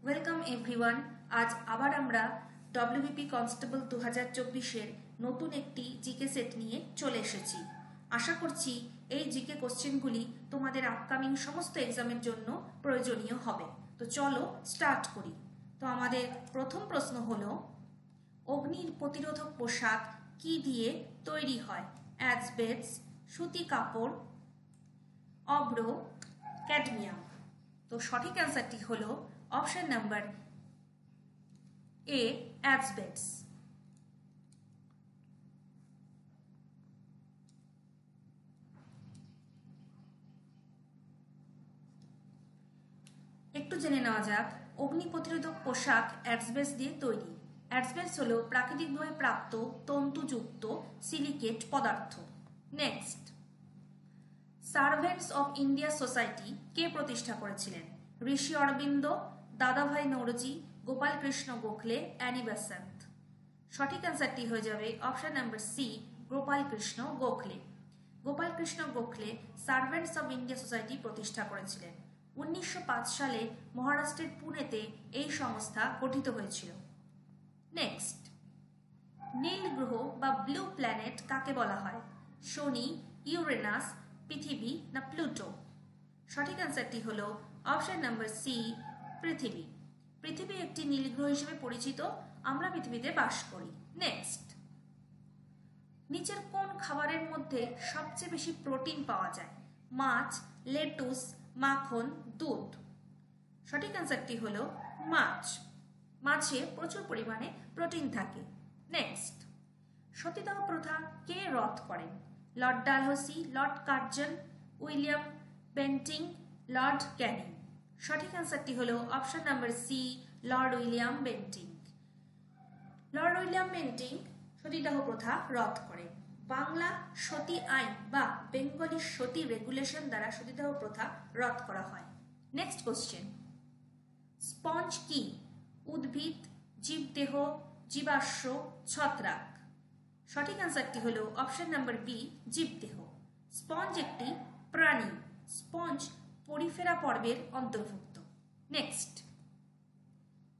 Welcome everyone. আজ আবার আমরা ডব্লিউবিপি কনস্টেবল 2024-এর নতুন একটি জিকে সেট নিয়ে চলে এসেছি। আশা করছি এই জিকে কোশ্চেনগুলি তোমাদের আপকামিং সমস্ত এক্সামের জন্য প্রয়োজনীয় হবে। তো চলো স্টার্ট করি। তো আমাদের প্রথম প্রশ্ন হলো, অগ্নির প্রতিরোধক পোশাক কি দিয়ে তৈরি হয়? অ্যাসবেস্টস, সুতি কাপড়, অব্র, ক্যাডমিয়াম। তো সঠিক অ্যান্সারটি হলো অপশন নাম্বার এ, অ্যাসবেস্টস। একটু জেনে নেওয়া যাক, অগ্নি প্রতিরোধক পোশাক অ্যাসবেস্টস দিয়ে তৈরি। অ্যাসবেস্টস হলো প্রাকৃতিকভাবে প্রাপ্ত তন্তুযুক্ত সিলিকেট পদার্থ। Next, servants of India society কে প্রতিষ্ঠা করেছিলেন? Rishi Aurobindo, Dadabhai Naoroji, Gopal Krishna Gokhale, Annie Besant. সঠিক অ্যান্সারটি হয়ে যাবে option number C, Gopal Krishna Gokhale. Gopal Krishna Gokhale servants of India society প্রতিষ্ঠা করেছিলেন। 1905 সালে মহারাষ্ট্রের পুনেতে এই সংস্থা গঠিত হয়েছিল। নেক্সট, নীল গ্রহ বা ব্লু প্ল্যানেট কাকে বলা হয়? শনি, ইউরেনাস, পৃথিবী না প্লুটো? সঠিক অ্যান্সারটি হলো অপশন নাম্বার সি, পৃথিবী। পৃথিবী একটি নীল গ্রহ হিসেবে পরিচিত। আমরা পৃথিবীতে বাস করি। নেক্সট, নিচের কোন খাবারের মধ্যে সবচেয়ে বেশি প্রোটিন পাওয়া যায়? মাছ, লেটুস, মাখন, দুধ। সঠিক অ্যান্সারটি হলো মাছ। মাছে প্রচুর পরিমাণে প্রোটিন থাকে। নেক্সট, সতীদাহ প্রথা কে রদ করেন? Lord Dalhousie, Lord Curzon, William Bentinck, Lord Canning. সঠিক অ্যান্সারটি হলো option number C, Lord William Bentinck. Lord William Bentinck সতীদাহ প্রথা রদ করেন। বাংলা সতী আইন বা বেঙ্গলি সতী রেগুলেশন দ্বারা সতীদাহ প্রথা রদ করা হয়। নেক্সট কোশ্চেন, স্পঞ্জ কি? উদ্ভিদ, জীবদেহ, জীবাশ্ম, ছত্রাক। সঠিক অ্যান্সারটি হলো অপশন নাম্বার বি, জীবদেহ। স্পঞ্জ একটি প্রাণী। স্পঞ্জ পরিফেরা পর্বের অন্তর্ভুক্ত। নেক্সট,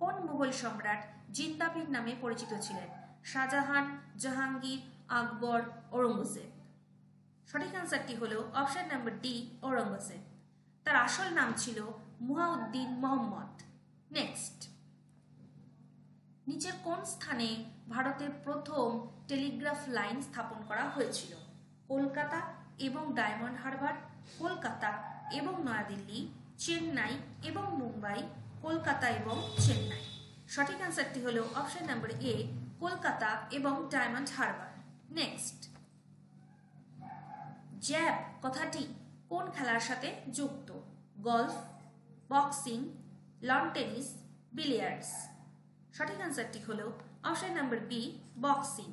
কোন মুঘল সম্রাট জিন্দাবির নামে পরিচিত ছিলেন? শাহজাহান, জাহাঙ্গীর, আকবর, ঔরঙ্গজেব। সঠিক অ্যান্সারটি হলো অপশন নাম্বার ডি, ঔরঙ্গজেব। তার আসল নাম ছিল মুহাউদ্দিন মোহাম্মদ। নেক্সট, নিচের কোন স্থানে ভারতের প্রথম টেলিগ্রাফ লাইন স্থাপন করা হয়েছিল? কলকাতা এবং ডায়মন্ড হারবার, কলকাতা এবং নয়াদিল্লি, চেন্নাই এবং মুম্বাই, কলকাতা এবং চেন্নাই। সঠিক অ্যান্সারটি হলো অপশন নাম্বার এ, কলকাতা এবং ডায়মন্ড হারবার। নেক্সট, জ্যাব কথাটি কোন খেলার সাথে যুক্ত? Golf, boxing, lawn tennis, billiards. সঠিক অ্যান্সারটি হলো option number B, boxing.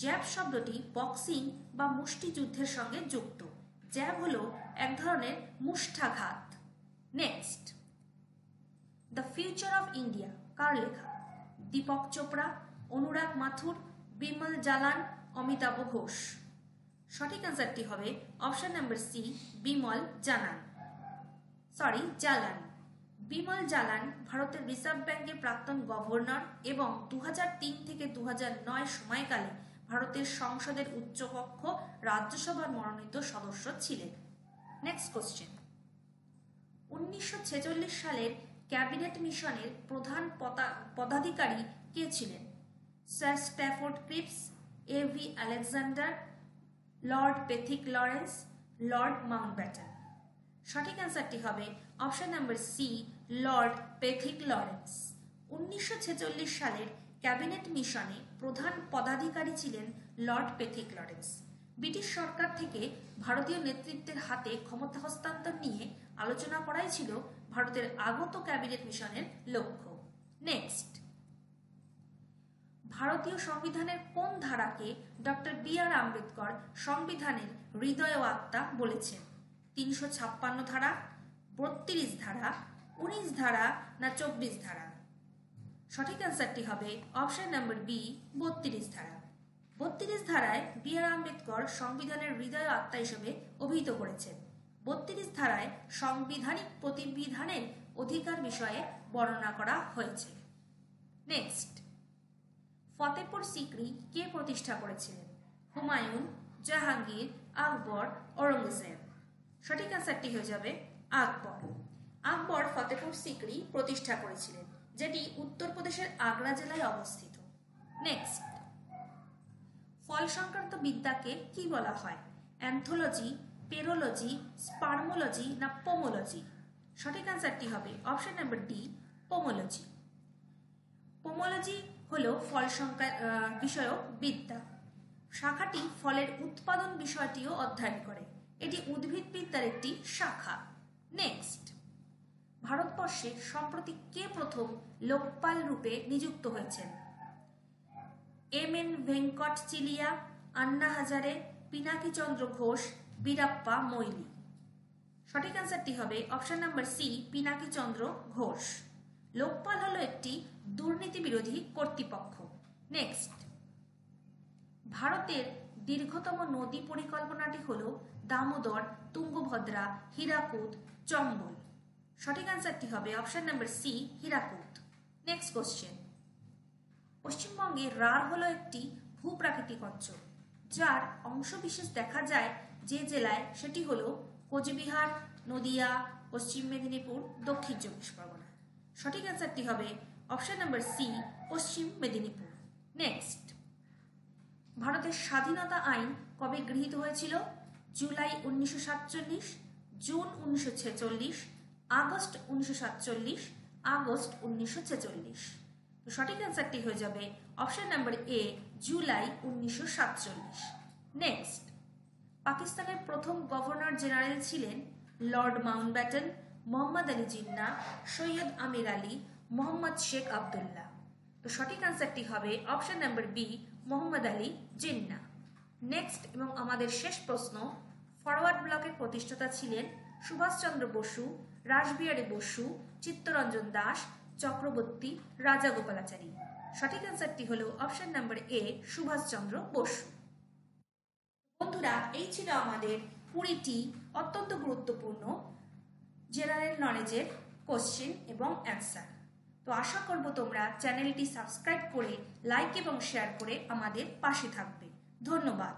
Jab শব্দটি বক্সিং বা মুষ্টিযুদ্ধের সঙ্গে যুক্ত। জ্যাব হলো এক ধরনের মুষ্ঠাঘাত। Next, the future of India কার লেখা? দীপক চোপড়া, অনুরাগ মাথুর, বিমল জালান, অমিতাভ ঘোষ। সঠিক অ্যান্সারটি হবে option number C, Bimal Jalan. Bimal Jalan ভারতের রিজার্ভ ব্যাংকের প্রাক্তন গভর্নর এবং 2003 থেকে 2009 সময়কালে ভারতের সংসদের উচ্চকক্ষ রাজ্যসভার মনোনীত সদস্য ছিলেন। নেক্সট কোশ্চেন, 1946 সালের ক্যাবিনেট মিশনের প্রধান পদাধিকারী কে ছিলেন? Sir Stafford Cripps, A V Alexander, Lord Pethick Lawrence, Lord Mountbatten. সঠিক অ্যান্সারটি হবে option number C, Lord Pethick Lawrence. 1946 সালের ক্যাবিনেট মিশনে প্রধান পদাধিকারী ছিলেন লর্ড পেথিক লরেন্স। ব্রিটিশ সরকার থেকে ভারতীয় নেতৃত্বের হাতে ক্ষমতা হস্তান্তর নিয়ে আলোচনা করাই ছিল ভারতের আগত ক্যাবিনেট মিশনের লক্ষ্য। নেক্সট, ভারতীয় সংবিধানের কোন ধারাকে ডক্টর বি আর আম্বেদকর সংবিধানের হৃদয় ও আত্মা বলেছেন? 356 ধারা, 32 ধারা, 19 ধারা না 24 ধারা? সঠিক অ্যান্সারটি হবে অপশন নাম্বার বি, 32 ধারা। 32 ধারায় বি আর আম্বেদকর সংবিধানের হৃদয় আত্মা হিসেবে অভিহিত করেছেন। 32 ধারায় সাংবিধানিক প্রতিবিধানের অধিকার বিষয়ে বর্ণনা করা হয়েছে। নেক্সট, ফতেপুর সিক্রি কে প্রতিষ্ঠা করেছিলেন? হুমায়ুন, জাহাঙ্গীর, আকবর, ঔরঙ্গজেব। সঠিক অ্যান্সারটি হয়ে যাবে আকবর। আকবর ফতেপুর সিক্রি প্রতিষ্ঠা করেছিলেন, যেটি উত্তরপ্রদেশের আগ্রা জেলায় অবস্থিত। নেক্সট, ফল সংক্রান্ত বিদ্যাকে কি বলা হয়? অ্যান্থোলজি, পেরোলজি, স্পার্মোলজি না পোমোলজি? সঠিক অ্যান্সারটি হবে option number D, pomology. Pomology হলো ফল সংখ্যা বিষয়ক বিদ্যা। শাখাটি ফলের উৎপাদন বিষয়টিও অধ্যয়ন করে। এটি উদ্ভিদবিদ্যার একটি শাখা। নেক্সট, ভারতবর্ষে সম্প্রতি কে প্রথম লোকপাল রূপে নিযুক্ত হয়েছেন? এম.এন. ভেঙ্কটচিলিয়া, আন্না হাজারে, পিনাকি চন্দ্র ঘোষ, বীরাপ্পা মৈলি। সঠিক অ্যান্সারটি হবে অপশন নাম্বার সি, পিনাকি চন্দ্র ঘোষ। লোকপাল হলো একটি দুর্নীতি বিরোধী কর্তৃপক্ষ। নেক্সট, ভারতের দীর্ঘতম নদী পরিকল্পনাটি হল দামোদর, তুঙ্গভদ্রা, হীরাকুদ, চম্বল। সঠিক অ্যান্সারটি হবে option number C, Hirakud. Next question, পশ্চিমবঙ্গে রাঢ় হলো একটি ভূপ্রাকৃতিক অঞ্চল যার অংশবিশেষ দেখা যায় যে জেলায়, সেটি হলো কোচবিহার, নদিয়া, পশ্চিম মেদিনীপুর, দক্ষিণ চব্বিশ পরগনা। সঠিক অ্যান্সারটি হবে অপশন নাম্বার সি, পশ্চিম মেদিনীপুর। নেক্সট, ভারতের স্বাধীনতা আইন কবে গৃহীত হয়েছিল? July 1947, June 1946, August 1947, August 1946। তো সঠিক অ্যান্সারটি হয়ে যাবে option number A, July 1947। Next, পাকিস্তানের প্রথম গভর্নর জেনারেল ছিলেন লর্ড মাউন্টব্যাটেন, মোহাম্মদ আলী জিন্নাহ, সৈয়দ আমির আলী, মোহাম্মদ শেখ আবদুল্লাহ। তো সঠিক অ্যান্সারটি হবে option number B, Mohammad Ali Jinnah. Next এবং আমাদের শেষ প্রশ্ন, ফরওয়ার্ড ব্লকের প্রতিষ্ঠাতা ছিলেন সুভাষচন্দ্র বসু, রাসবিহারী বসু, চিত্তরঞ্জন দাস, চক্রবর্তী, রাজাগোপালাচারী। সঠিক অ্যান্সারটি হলো option number A, Subhash Chandra Bose. বন্ধুরা, এই ছিল আমাদের 20টি অত্যন্ত গুরুত্বপূর্ণ জেনারেল নলেজের কোশ্চেন এবং অ্যান্সার। তো আশা করব তোমরা চ্যানেলটি সাবস্ক্রাইব করে লাইক এবং শেয়ার করে আমাদের পাশে থাকবে। ধন্যবাদ।